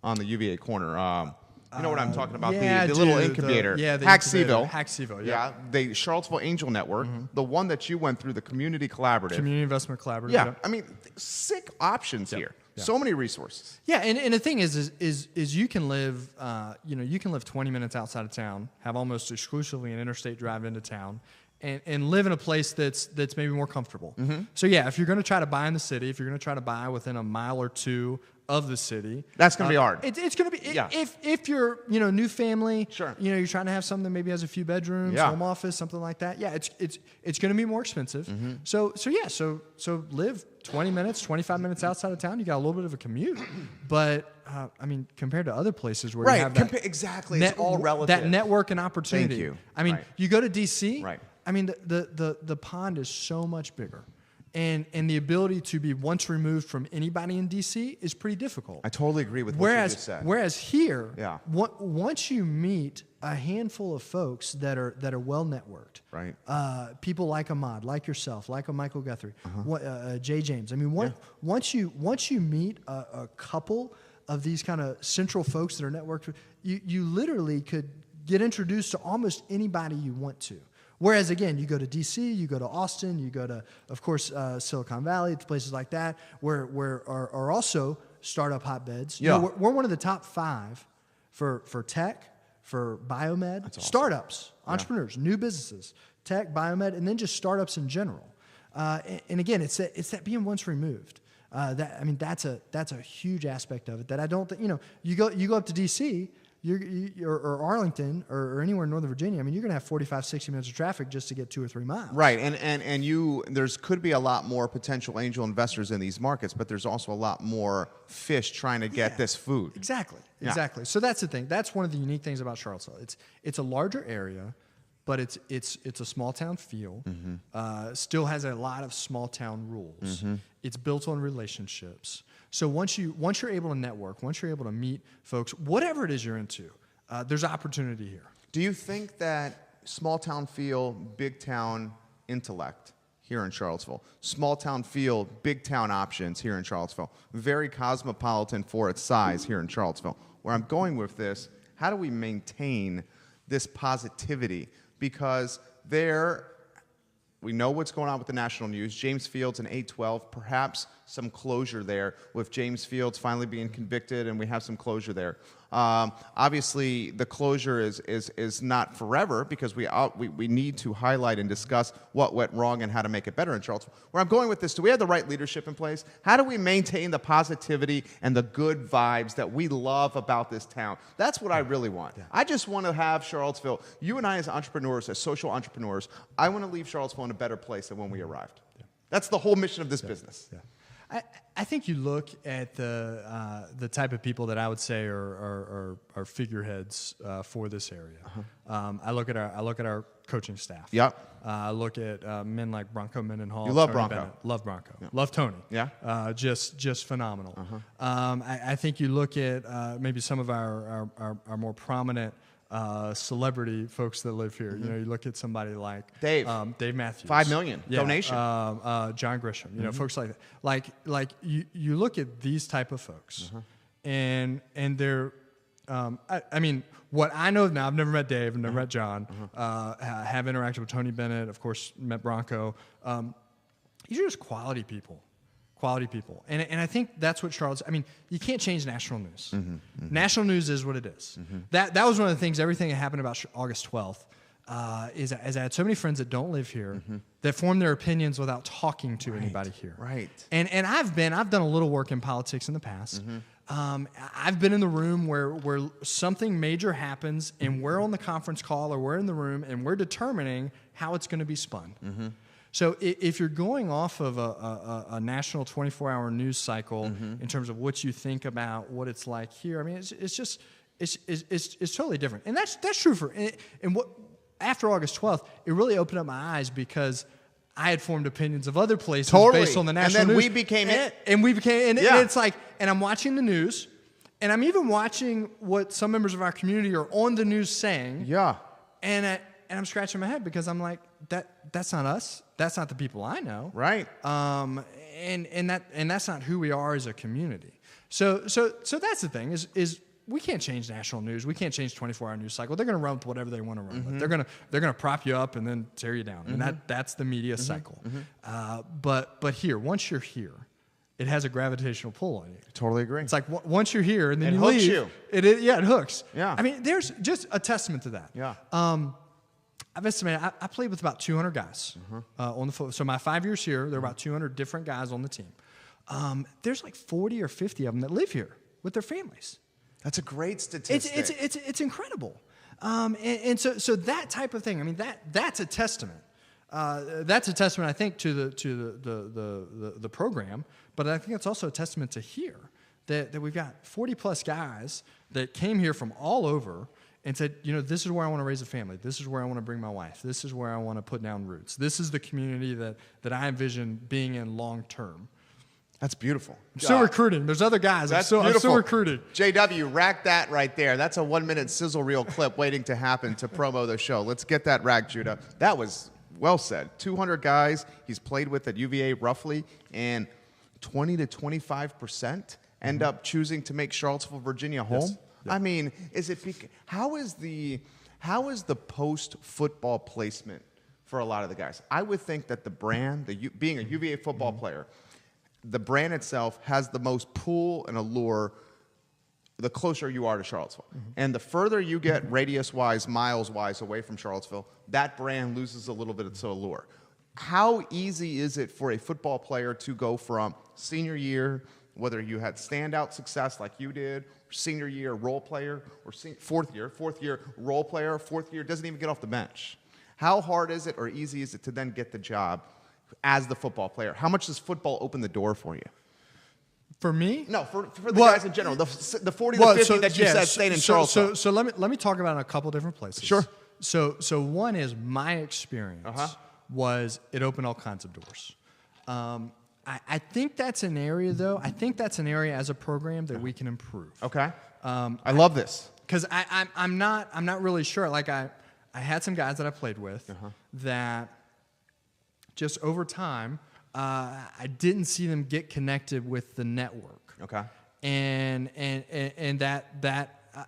on the UVA corner? You know what I'm talking about? The little incubator. CVille, yeah. The Charlottesville Angel Network, the one that you went through, the Community Collaborative. Community Investment Collaborative. Yeah. I mean, sick options here. Yeah. So many resources. Yeah, and the thing is you can live, you can live 20 minutes outside of town, have almost exclusively an interstate drive into town, and live in a place that's maybe more comfortable. So yeah, if you're going to try to buy in the city, if you're going to try to buy within a mile or two of the city, that's going to be hard. It's going to be if you're new family, sure. You're trying to have something that maybe has a few bedrooms, home office, something like that. Yeah, it's going to be more expensive. So live 20 minutes, 25 minutes outside of town. You got a little bit of a commute, but I mean, compared to other places where you have that, exactly, it's all relative. That network and opportunity. Thank you. I mean, you go to DC. Right. I mean, the pond is so much bigger. And the ability to be once removed from anybody in DC is pretty difficult. I totally agree with what you just said. Whereas here, once you meet a handful of folks that are well networked, right? People like Ahmad, like yourself, like a Michael Guthrie, Jay James. I mean, once you meet a couple of these kind of central folks that are networked, you literally could get introduced to almost anybody you want to. Whereas, again, you go to D.C., you go to Austin, you go to, of course, Silicon Valley, places like that, where are also startup hotbeds. Yeah. We're one of the top 5 for tech, for biomed, awesome. Startups, entrepreneurs, new businesses, tech, biomed, and then just startups in general. And again, it's that being once removed. That's a huge aspect of it that I don't think, you go up to D.C., or Arlington or anywhere in Northern Virginia, I mean, you're going to have 45, 60 minutes of traffic just to get 2 or 3 miles. Right, and there's could be a lot more potential angel investors in these markets, but there's also a lot more fish trying to get this food. Exactly. So that's the thing. That's one of the unique things about Charlottesville. It's a larger area, but it's a small town feel. Still has a lot of small town rules. It's built on relationships. So once you're able to network, once you're able to meet folks, whatever it is you're into, there's opportunity here. Do you think that small town feel, big town intellect here in Charlottesville, small town feel, big town options here in Charlottesville, very cosmopolitan for its size here in Charlottesville? Where I'm going with this, how do we maintain this positivity? Because we know what's going on with the national news. James Fields and 812, perhaps some closure there with James Fields finally being convicted, and we have some closure there. Obviously, the closure is not forever because we need to highlight and discuss what went wrong and how to make it better in Charlottesville. Where I'm going with this, do we have the right leadership in place? How do we maintain the positivity and the good vibes that we love about this town? That's what I really want. Yeah. I just want to have Charlottesville, you and I as entrepreneurs, as social entrepreneurs, I want to leave Charlottesville in a better place than when we arrived. Yeah. That's the whole mission of this business. Yeah. I think you look at the type of people that I would say are figureheads for this area. I look at our coaching staff. Yep. I look at men like Bronco Mendenhall. You love Tony Bronco. Bennett. Love Bronco. Yeah. Love Tony. Yeah. Just phenomenal. I think you look at maybe some of our more prominent celebrity folks that live here. You know, you look at somebody like Dave Matthews, $5 million donation. John Grisham, you know, folks like that. Like you look at these type of folks, and they're, I mean, what I know now, I've never met Dave, I've never met John, have interacted with Tony Bennett, of course, met Bronco. These are just quality people. And I think that's what Charlotte's, I mean, you can't change national news. National news is what it is. That was one of the things, everything that happened about August 12th, is I had so many friends that don't live here that form their opinions without talking to anybody here. Right. And I've done a little work in politics in the past. I've been in the room where something major happens and we're on the conference call or we're in the room and we're determining how it's going to be spun. So if you're going off of a national 24-hour news cycle in terms of what you think about what it's like here, I mean, it's totally different, and that's true for. And what after August 12th, it really opened up my eyes because I had formed opinions of other places based on the national news, and then we became it, and it's like, and I'm watching the news, and I'm even watching what some members of our community are on the news saying, and I'm scratching my head because I'm like, that's not us. That's not the people I know. Right. And that's not who we are as a community. So that's the thing is we can't change national news. We can't change 24-hour news cycle. They're going to run with whatever they want to run with. They're going to prop you up and then tear you down. And that's the media cycle. But here, once you're here, it has a gravitational pull on you. Totally agree. It's like once you're here and then you hooks leave, you. It hooks. Yeah. I mean, there's just a testament to that. Yeah. I've estimated I played with about 200 guys on the foot. So my 5 years here, there are about 200 different guys on the team. There's like 40 or 50 of them that live here with their families. That's a great statistic. It's incredible. And so that type of thing. I mean, that's a testament. That's a testament, I think, to the program. But I think it's also a testament to here that we've got 40 plus guys that came here from all over and said, you know, this is where I want to raise a family. This is where I want to bring my wife. This is where I want to put down roots. This is the community that I envision being in long term. That's beautiful. I'm still recruiting. There's other guys. I'm still recruiting. JW, rack that right there. That's a 1-minute sizzle reel clip waiting to happen to promo the show. Let's get that rack, Judah. That was well said. 200 guys he's played with at UVA roughly, and 20 to 25% end up choosing to make Charlottesville, Virginia home. Yes. Yeah. I mean, how is the post-football placement for a lot of the guys? I would think that the brand, being a UVA football player, the brand itself has the most pull and allure the closer you are to Charlottesville. And the further you get radius-wise, miles-wise away from Charlottesville, that brand loses a little bit of its allure. How easy is it for a football player to go from senior year, whether you had standout success like you did, senior year role player, or fourth year role player, fourth year doesn't even get off the bench? How hard is it or easy is it to then get the job as the football player? How much does football open the door for you? For me? No, for the guys in general. The 40 to 50 that you said stayed in Charlottesville. So let me talk about it in a couple different places. Sure. So one is my experience was it opened all kinds of doors. I think that's an area, though. I think that's an area as a program that we can improve. Okay. I love this. Because I'm not really sure. Like I had some guys that I played with that just over time, I didn't see them get connected with the network. Okay. And that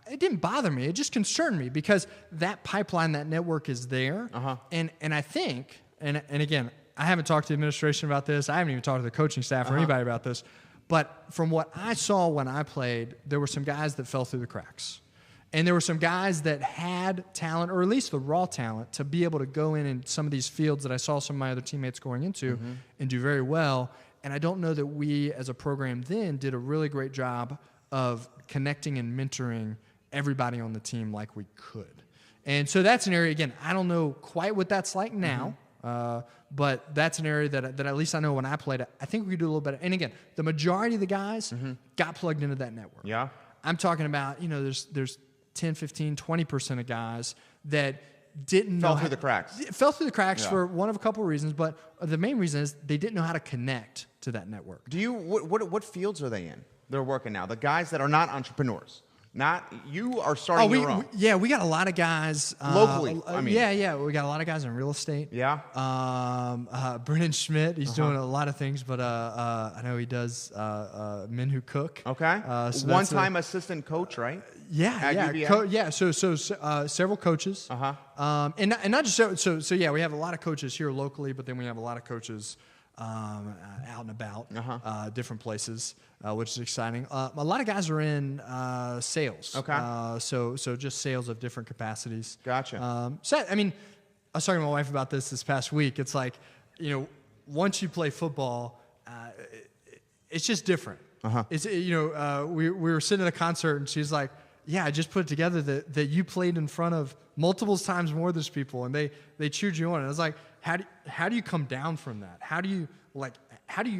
it didn't bother me. It just concerned me because that pipeline, that network is there. And I think, and again, I haven't talked to the administration about this. I haven't even talked to the coaching staff or anybody about this. But from what I saw when I played, there were some guys that fell through the cracks. And there were some guys that had talent, or at least the raw talent, to be able to go in some of these fields that I saw some of my other teammates going into and do very well. And I don't know that we, as a program then, did a really great job of connecting and mentoring everybody on the team like we could. And so that's an area, again, I don't know quite what that's like now. But that's an area that at least I know when I played it, I think we could do a little better. And again, the majority of the guys got plugged into that network. Yeah. I'm talking about, there's 10, 15, 20% of guys that didn't know. Fell through the cracks. Fell through the cracks for one of a couple of reasons, but the main reason is they didn't know how to connect to that network. What fields are they in? They're working now. The guys that are not entrepreneurs. You are starting your own. We got a lot of guys locally. we got a lot of guys in real estate. Yeah. Brennan Schmidt, he's doing a lot of things, but I know he does Men Who Cook. Okay. So one-time assistant coach, right? So several coaches. And not just so we have a lot of coaches here locally, but then we have a lot of coaches out and about, different places, which is exciting. A lot of guys are in sales. Okay. So just sales of different capacities. Gotcha. I was talking to my wife about this past week. It's like, once you play football, it's just different. It's we were sitting at a concert and she's like, yeah, I just put it together that you played in front of multiple times more than those people and they cheered you on. And I was like, how do you come down from that? How do you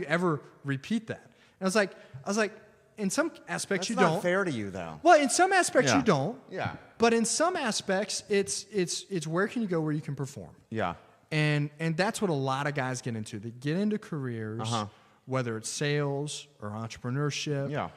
ever repeat that? And I was like, in some aspects you don't. That's not fair to you though. Well, in some aspects you don't. Yeah. But in some aspects, it's where can you go where you can perform. Yeah. And that's what a lot of guys get into. They get into careers, whether it's sales or entrepreneurship.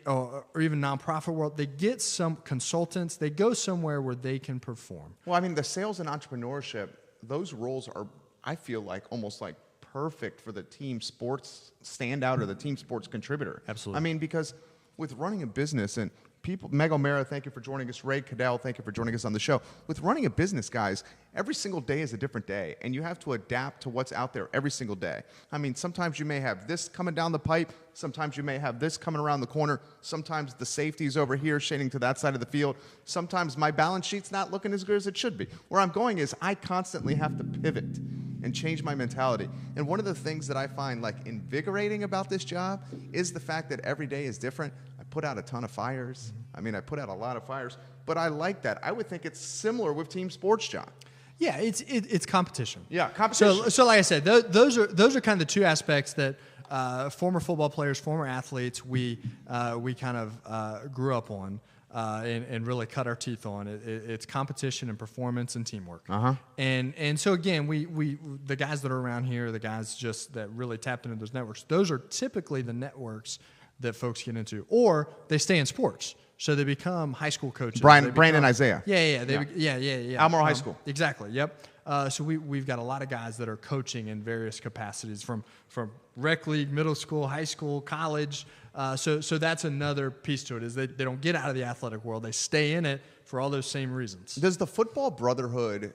Or even nonprofit world, they get some consultants. They go somewhere where they can perform. Well, I mean, the sales and entrepreneurship, those roles are, I feel like, almost like perfect for the team sports standout or the team sports contributor. Absolutely. I mean, because with running a business and people, Meg O'Mara, thank you for joining us. Ray Cadell, thank you for joining us on the show. With running a business, guys, every single day is a different day, and you have to adapt to what's out there every single day. I mean, sometimes you may have this coming down the pipe. Sometimes you may have this coming around the corner. Sometimes the safety's over here shading to that side of the field. Sometimes my balance sheet's not looking as good as it should be. Where I'm going is I constantly have to pivot and change my mentality. And one of the things that I find like invigorating about this job is the fact that every day is different. I put out a ton of fires. I mean, I put out a lot of fires, but I like that. I would think it's similar with team sports, John. Yeah, it's competition. Yeah, competition. So like I said, those are kind of the two aspects that former football players, former athletes, we kind of grew up on and really cut our teeth on. It's competition and performance and teamwork. And so again, we the guys that are around here, the guys just that really tapped into those networks, those are typically the networks that folks get into, or they stay in sports. So they become high school coaches. Brandon Isaiah. Almora High School. Exactly. Yep. So we've got a lot of guys that are coaching in various capacities, from rec league, middle school, high school, college. So that's another piece to it, is they don't get out of the athletic world. They stay in it for all those same reasons. Does the football brotherhood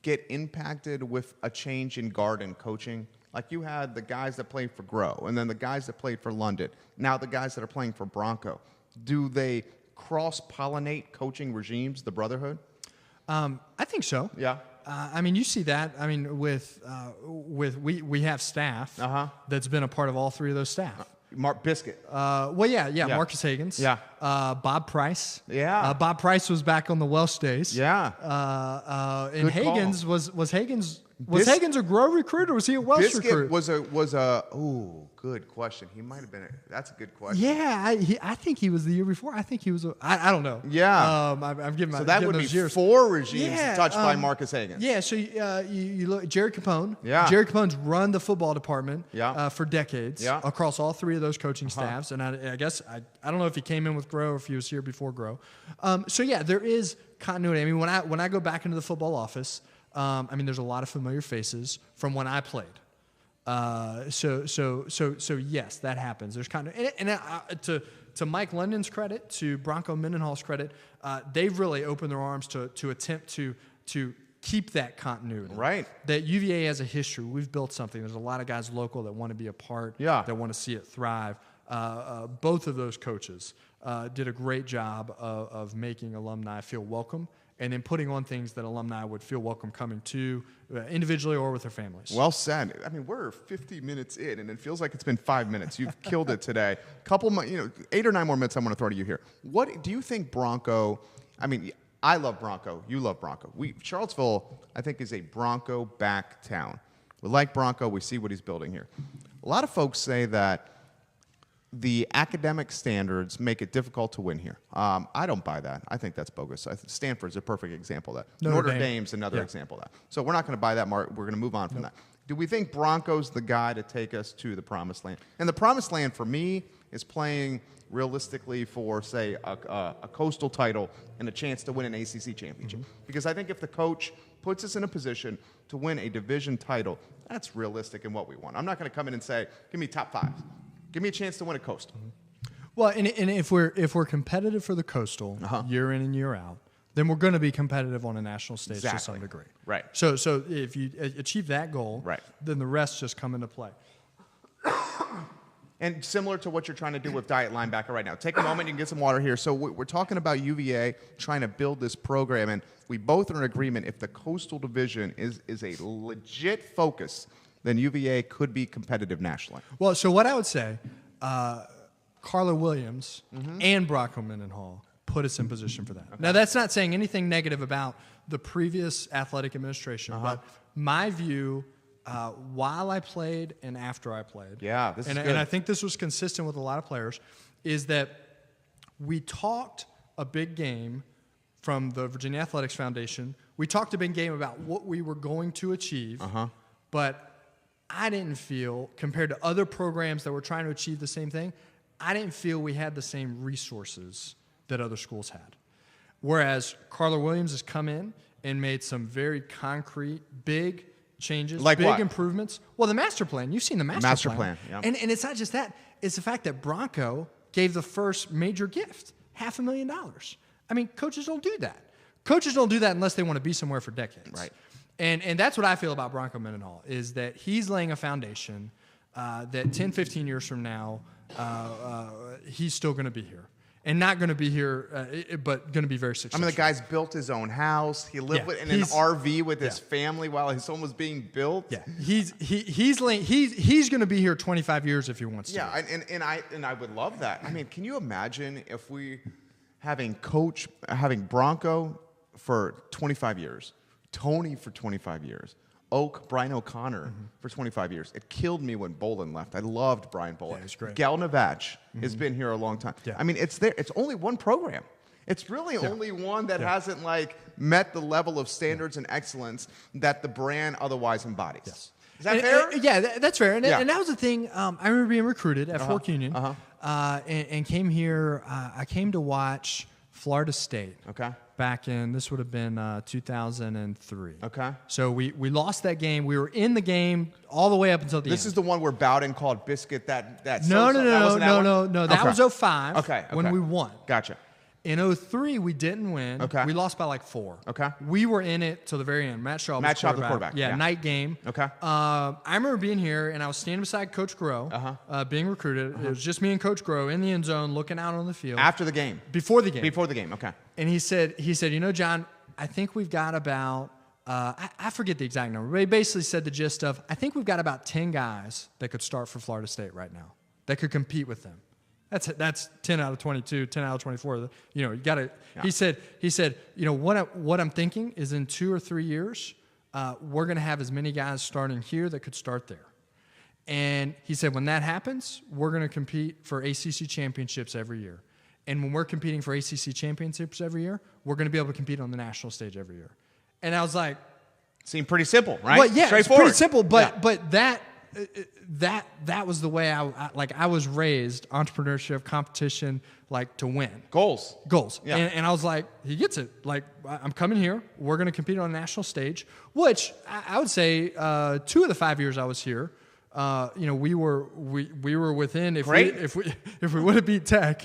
get impacted with a change in guard and coaching? Like you had the guys that played for Grow, and then the guys that played for London. Now the guys that are playing for Bronco. Do they cross-pollinate coaching regimes, the brotherhood? I think so. Yeah. I mean, you see that. I mean, we have staff that's been a part of all three of those staff. Mark Biscuit. Marcus Higgins. Yeah. Bob Price. Yeah. Bob Price was back on the Welsh days. Yeah. And Higgins was Higgins. Was Higgins a Grow recruit or was he a Welsh recruit? Biscuit was a good question. He might have been. That's a good question. Yeah, I think he was the year before. I think he was. I don't know. Yeah. I'm giving my. So that would be years. 4 regimes touched by Marcus Higgins. Yeah. So you look Jerry Capone. Yeah. Jerry Capone's run the football department. Yeah. For decades. Yeah. Across all 3 of those coaching staffs, and I guess I don't know if he came in with Grow or if he was here before Grow. So yeah, there is continuity. I mean, when I go back into the football office. I mean, there's a lot of familiar faces from when I played. So yes, that happens. There's kind of, and to Mike London's credit, to Bronco Mendenhall's credit, they've really opened their arms to attempt to keep that continuity. Right. That UVA has a history. We've built something. There's a lot of guys local that want to be a part. Yeah. That want to see it thrive. Both of those coaches did a great job of making alumni feel welcome. And then putting on things that alumni would feel welcome coming to individually or with their families. Well said. I mean, we're 50 minutes in, and it feels like it's been 5 minutes. You've killed it today. 8 or 9 more minutes I want to throw to you here. What do you think Bronco, I mean, I love Bronco. You love Bronco. Charlottesville, I think, is a Bronco-backed town. We like Bronco. We see what he's building here. A lot of folks say that the academic standards make it difficult to win here. I don't buy that. I think that's bogus. Stanford's a perfect example of that. Notre Dame's another example of that. So we're not going to buy that, Mark. We're going to move on from that. Do we think Bronco's the guy to take us to the promised land? And the promised land, for me, is playing realistically for, say, a coastal title and a chance to win an ACC championship. Because I think if the coach puts us in a position to win a division title, that's realistic in what we want. I'm not going to come in and say, give me top 5. Give me a chance to win a Coastal. Well, and if we're competitive for the Coastal year in and year out, then we're going to be competitive on a national stage to some degree. Right. So if you achieve that goal, then the rest just come into play. And similar to what you're trying to do with Diet Linebacker right now. Take a moment, you can get some water here. So we're talking about UVA trying to build this program, and we both are in agreement if the Coastal Division is a legit focus, then UVA could be competitive nationally. Well, so what I would say, Carla Williams and Bronco Mendenhall put us in position for that. Okay. Now, that's not saying anything negative about the previous athletic administration, but my view, while I played and after I played, this is good. And I think this was consistent with a lot of players, is that we talked a big game from the Virginia Athletics Foundation. We talked a big game about what we were going to achieve, but I didn't feel, compared to other programs that were trying to achieve the same thing, I didn't feel we had the same resources that other schools had. Whereas Carla Williams has come in and made some very concrete, big changes, like big what? Improvements. Well, the master plan. You've seen the master plan. Yeah. And it's not just that. It's the fact that Bronco gave the first major gift, $500,000. I mean, coaches don't do that. Coaches don't do that unless they want to be somewhere for decades. Right. And that's what I feel about Bronco Mendenhall, is that he's laying a foundation that 10, 15 years from now, he's still going to be here. And not going to be here, but going to be very successful. I mean, the guy's built his own house. He lived in an RV with his family while his home was being built. Yeah, he's going to be here 25 years if he wants to. Yeah, and I would love that. I mean, can you imagine if we having Bronco for 25 years, Tony for 25 years, Brian O'Connor for 25 years. It killed me when Bolin left. I loved Brian Bolin. Yeah, he's great. Gal Navach has been here a long time. Yeah. I mean, it's there. It's only one program. It's really only one that hasn't met the level of standards and excellence that the brand otherwise embodies. Yes. Is that fair? Yeah, that's fair. And that was the thing. I remember being recruited at Fork Union and came here. I came to watch Florida State. Okay. Back in, this would have been 2003. Okay. So we lost that game. We were in the game all the way up until the end. This is the one where Bowden called Biscuit that No. That okay. was 05 okay. when we won. Gotcha. In 03, we didn't win. Okay. We lost by 4. Okay. We were in it till the very end. Matt Shaw, the quarterback. Yeah, night game. Okay. I remember being here, and I was standing beside Coach Groh, being recruited. It was just me and Coach Groh in the end zone looking out on the field. After the game? Before the game. Before the game, okay. And he said, you know, John, I think we've got about, I forget the exact number, but he basically said the gist of, I think we've got about 10 guys that could start for Florida State right now, that could compete with them. That's 10 out of 22, 10 out of 24. You know, you got to. Yeah. He said, you know, what I'm thinking is in 2 or 3 years, we're going to have as many guys starting here that could start there. And he said, when that happens, we're going to compete for ACC championships every year. And when we're competing for ACC championships every year, we're going to be able to compete on the national stage every year. And I was like, seemed pretty simple, right? Well, yeah, it's pretty simple, but yeah. that was the way I was raised, entrepreneurship, competition, like to win. Goals. Yeah. And I was like, he gets it. Like, I'm coming here. We're going to compete on a national stage, which I would say 2 of the 5 years I was here, we were within if we would have beat Tech,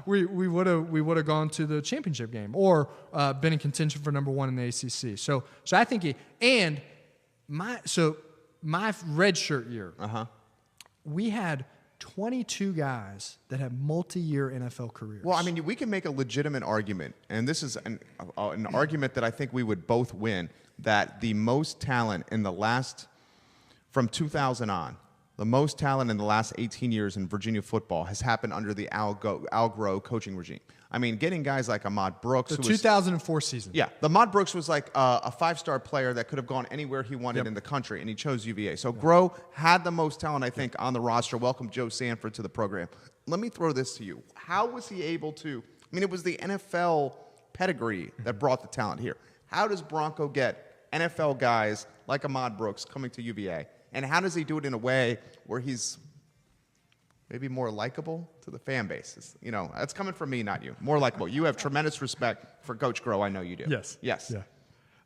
we would have gone to the championship game or been in contention for number 1 in the ACC. So I think my red shirt year, we had 22 guys that have multi-year NFL careers. Well, I mean, we can make a legitimate argument, and this is an argument that I think we would both win, that the most talent in the last, from 2000 on, the most talent in the last 18 years in Virginia football has happened under the Al Groh coaching regime. I mean, getting guys like Ahmad Brooks. The 2004 season. Yeah. The Ahmad Brooks was like a 5-star player that could have gone anywhere he wanted in the country, and he chose UVA. So Groh had the most talent, I think, on the roster. Welcome Joe Sanford to the program. Let me throw this to you. How was he able to, I mean, it was the NFL pedigree that brought the talent here. How does Bronco get NFL guys like Ahmad Brooks coming to UVA? And how does he do it in a way where he's maybe more likable to the fan base? You know, that's coming from me, not you. More likable. You have tremendous respect for Coach Groh. I know you do. Yes. Yeah.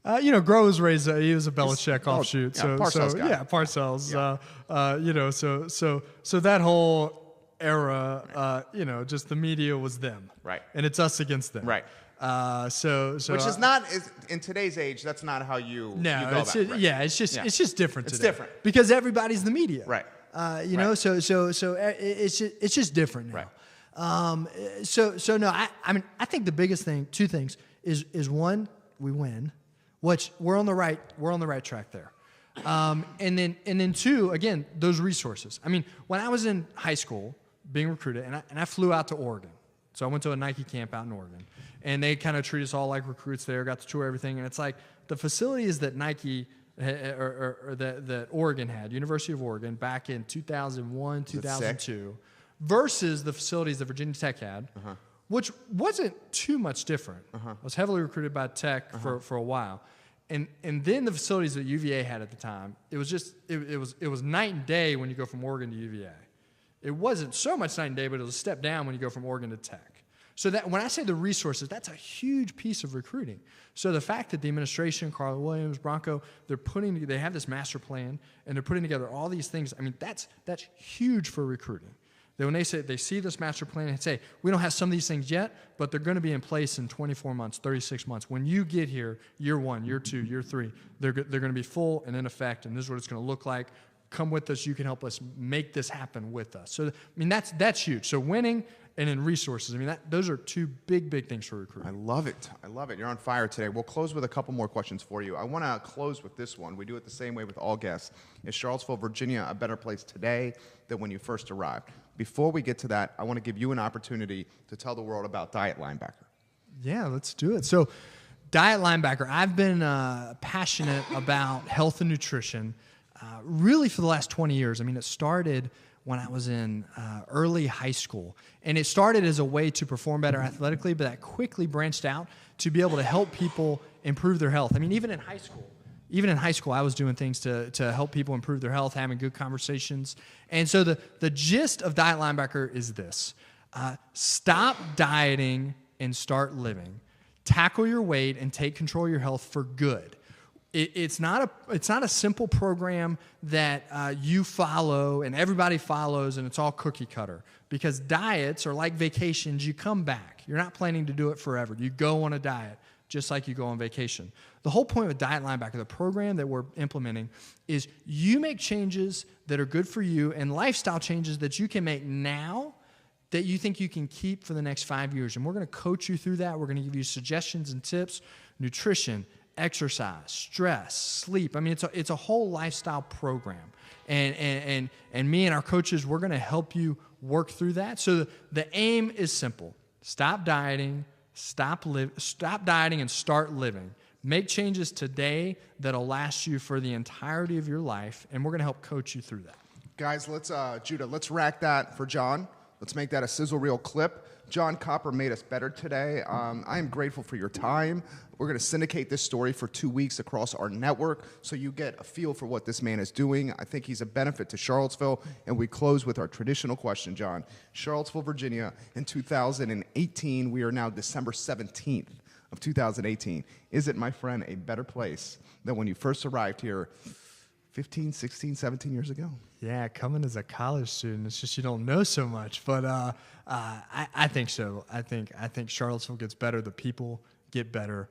Groh was raised. He was a Belichick offshoot. Parcells guy. Yeah, Parcells. Yeah. So that whole era, just the media was them. Right. And it's us against them. Right. Which is not in today's age. That's not how you go about it. Right? Yeah, it's just different. It's today. different because everybody's the media. Right. So it's just different now. Right. I think the biggest thing, 2 things, is one, we win, which we're on the right track there. And then 2, again, those resources. I mean, when I was in high school being recruited, and I flew out to Oregon. So I went to a Nike camp out in Oregon, and they kind of treat us all like recruits there, got to tour everything. And it's like the facilities that Nike or that Oregon had, University of Oregon, back in 2001, 2002, versus the facilities that Virginia Tech had, which wasn't too much different. I was heavily recruited by Tech for a while. And then the facilities that UVA had at the time, it was just it was night and day when you go from Oregon to UVA. It wasn't so much night and day, but it was a step down when you go from Oregon to Tech. So that when I say the resources, that's a huge piece of recruiting. So the fact that the administration, Carla Williams, Bronco, they have this master plan and they're putting together all these things. I mean, that's huge for recruiting. That when they see this master plan and say, we don't have some of these things yet, but they're going to be in place in 24 months, 36 months. When you get here, year 1, year 2, year 3, they're going to be full and in effect, and this is what it's going to look like. Come with us. You can help us make this happen with us. So, I mean, that's huge. So winning and then resources. I mean, those are 2 big things for recruiting. I love it. You're on fire today. We'll close with a couple more questions for you. I want to close with this one. We do it the same way with all guests. Is Charlottesville, Virginia a better place today than when you first arrived? Before we get to that, I want to give you an opportunity to tell the world about Diet Linebacker. Yeah, let's do it. So Diet Linebacker, I've been passionate about health and nutrition really for the last 20 years. I mean, it started when I was in early high school. And it started as a way to perform better athletically, but that quickly branched out to be able to help people improve their health. I mean, even in high school, I was doing things to help people improve their health, having good conversations. And so the gist of Diet Linebacker is this. Stop dieting and start living. Tackle your weight and take control of your health for good. It's not a simple program that you follow and everybody follows and it's all cookie cutter, because diets are like vacations. You come back. You're not planning to do it forever. You go on a diet just like you go on vacation. The whole point with Diet Linebacker, the program that we're implementing, is you make changes that are good for you and lifestyle changes that you can make now that you think you can keep for the next 5 years. And we're going to coach you through that. We're going to give you suggestions and tips, nutrition, exercise, stress, sleep. I mean, it's a whole lifestyle program. And me and our coaches, we're going to help you work through that. So the aim is simple. Stop dieting and start living. Make changes today that'll last you for the entirety of your life, and we're going to help coach you through that. Guys, Judah, let's rack that for Jon. Let's make that a sizzle reel clip. Jon Copper made us better today. I am grateful for your time. We're going to syndicate this story for 2 weeks across our network so you get a feel for what this man is doing. I think he's a benefit to Charlottesville. And we close with our traditional question, Jon. Charlottesville, Virginia, in 2018. We are now December 17th of 2018. Is it, my friend, a better place than when you first arrived here 15, 16, 17 years ago? Yeah, coming as a college student, it's just you don't know so much. But I think so. I think Charlottesville gets better. The people get better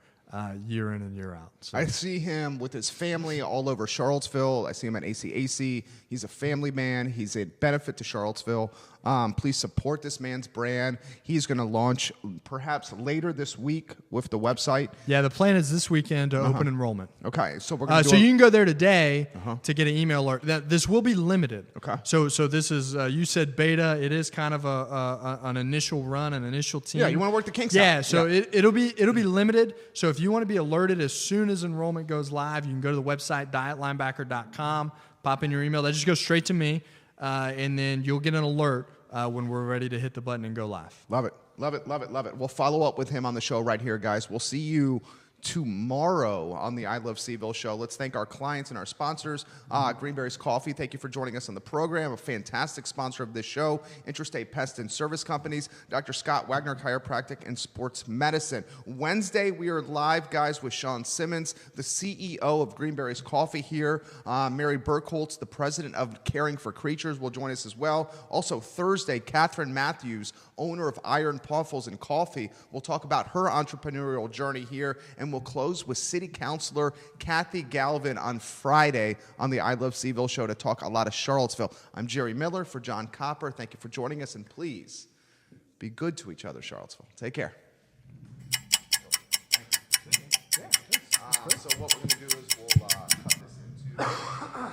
year in and year out. So. I see him with his family all over Charlottesville. I see him at ACAC. He's a family man. He's a benefit to Charlottesville. Please support this man's brand. He's going to launch perhaps later this week with the website. Yeah, the plan is this weekend to open enrollment. Okay, so we're going to so you can go there today to get an email alert. This will be limited. Okay. So this is, you said beta. It is kind of an initial run, an initial team. Yeah, you want to work the kinks out. Yeah, so it'll be limited. So if you want to be alerted as soon as enrollment goes live, you can go to the website, dietlinebacker.com, pop in your email. That just goes straight to me, and then you'll get an alert when we're ready to hit the button and go live. Love it. Love it, love it, love it. We'll follow up with him on the show right here, guys. We'll see you tomorrow on the I Love CVille Show. Let's thank our clients and our sponsors. Greenberry's Coffee, thank you for joining us on the program. A fantastic sponsor of this show. Intrastate Pest and Service Companies. Dr. Scott Wagner, Chiropractic and Sports Medicine. Wednesday, we are live, guys, with Sean Simmons, the CEO of Greenberry's Coffee here. Mary Burkholtz, the president of Caring for Creatures, will join us as well. Also, Thursday, Catherine Matthews, owner of Iron Puffles and Coffee, will talk about her entrepreneurial journey here. And we'll close with City Councilor Kathy Galvin on Friday on the I Love CVille Show to talk a lot of Charlottesville. I'm Jerry Miller for Jon Copper. Thank you for joining us, and please be good to each other, Charlottesville. Take care. So what we're going to do is we'll cut this into...